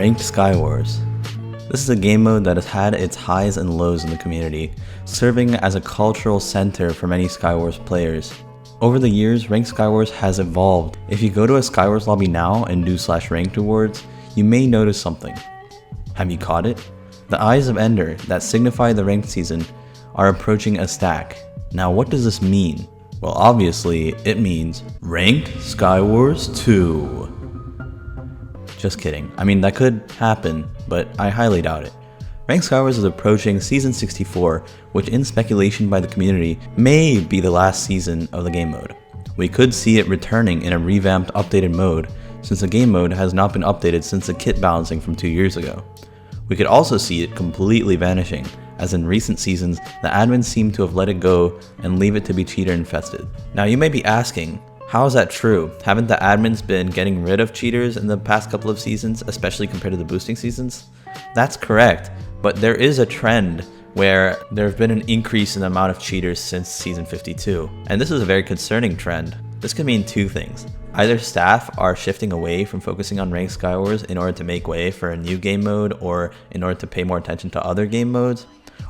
Ranked Skywars. This is a game mode that has had its highs and lows in the community, serving as a cultural center for many Skywars players. Over the years, Ranked Skywars has evolved. If you go to a Skywars lobby now and do /ranked rewards, you may notice something. Have you caught it? The Eyes of Ender that signify the ranked season are approaching a stack. Now what does this mean? Well, obviously it means Ranked Skywars 2. Just kidding. I mean, that could happen, but I highly doubt it. Ranked Skywars is approaching Season 64, which in speculation by the community may be the last season of the game mode. We could see it returning in a revamped updated mode, since the game mode has not been updated since the kit balancing from 2 years ago. We could also see it completely vanishing, as in recent seasons, the admins seem to have let it go and leave it to be cheater infested. Now you may be asking, how is that true? Haven't the admins been getting rid of cheaters in the past couple of seasons, especially compared to the boosting seasons? That's correct, but there is a trend where there have been an increase in the amount of cheaters since Season 52, and this is a very concerning trend. This could mean two things. Either staff are shifting away from focusing on Ranked Skywars in order to make way for a new game mode or in order to pay more attention to other game modes,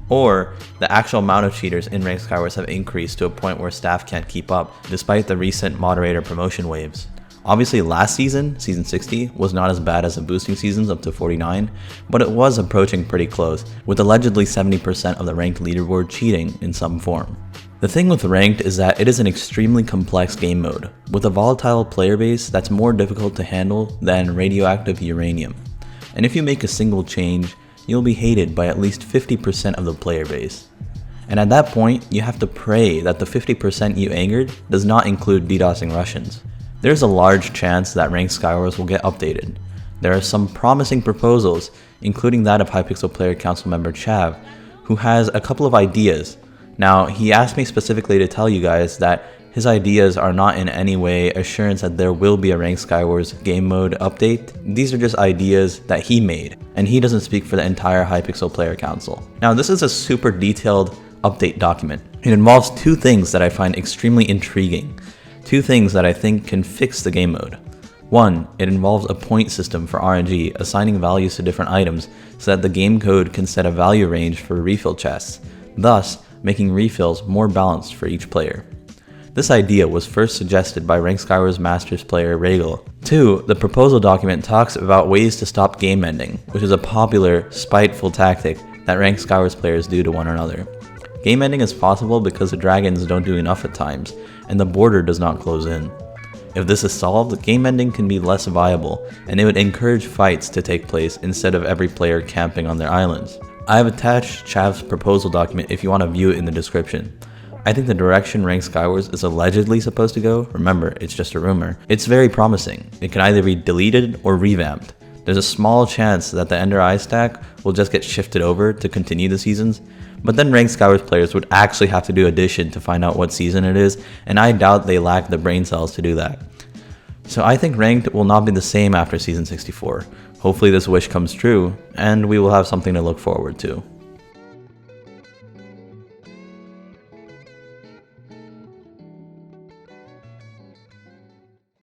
or the actual amount of cheaters in Ranked Skywars have increased to a point where staff can't keep up despite the recent moderator promotion waves. Obviously last season, Season 60, was not as bad as the boosting seasons up to 49, but it was approaching pretty close, with allegedly 70% of the ranked leaderboard cheating in some form. The thing with Ranked is that it is an extremely complex game mode, with a volatile player base that's more difficult to handle than radioactive uranium. And if you make a single change, you'll be hated by at least 50% of the player base. And at that point, you have to pray that the 50% you angered does not include DDoSing Russians. There's a large chance that Ranked Skywars will get updated. There are some promising proposals, including that of Hypixel Player Council member Chav, who has a couple of ideas. Now, he asked me specifically to tell you guys that his ideas are not in any way assurance that there will be a Ranked Skywars game mode update. These are just ideas that he made, and he doesn't speak for the entire Hypixel Player Council. Now, this is a super detailed update document. It involves two things that I find extremely intriguing. Two things that I think can fix the game mode. One, it involves a point system for RNG, assigning values to different items so that the game code can set a value range for refill chests, thus making refills more balanced for each player. This idea was first suggested by Ranked Skywars Masters player Regal. 2. The proposal document talks about ways to stop game ending, which is a popular, spiteful tactic that Ranked Skywars players do to one another. Game ending is possible because the dragons don't do enough at times, and the border does not close in. If this is solved, game ending can be less viable, and it would encourage fights to take place instead of every player camping on their islands. I have attached Chav's proposal document if you want to view it in the description. I think the direction Ranked Skywars is allegedly supposed to go, remember, it's just a rumor, it's very promising. It can either be deleted or revamped. There's a small chance that the Ender Eye stack will just get shifted over to continue the seasons, but then Ranked Skywars players would actually have to do addition to find out what season it is, and I doubt they lack the brain cells to do that. So I think Ranked will not be the same after Season 64. Hopefully this wish comes true, and we will have something to look forward to.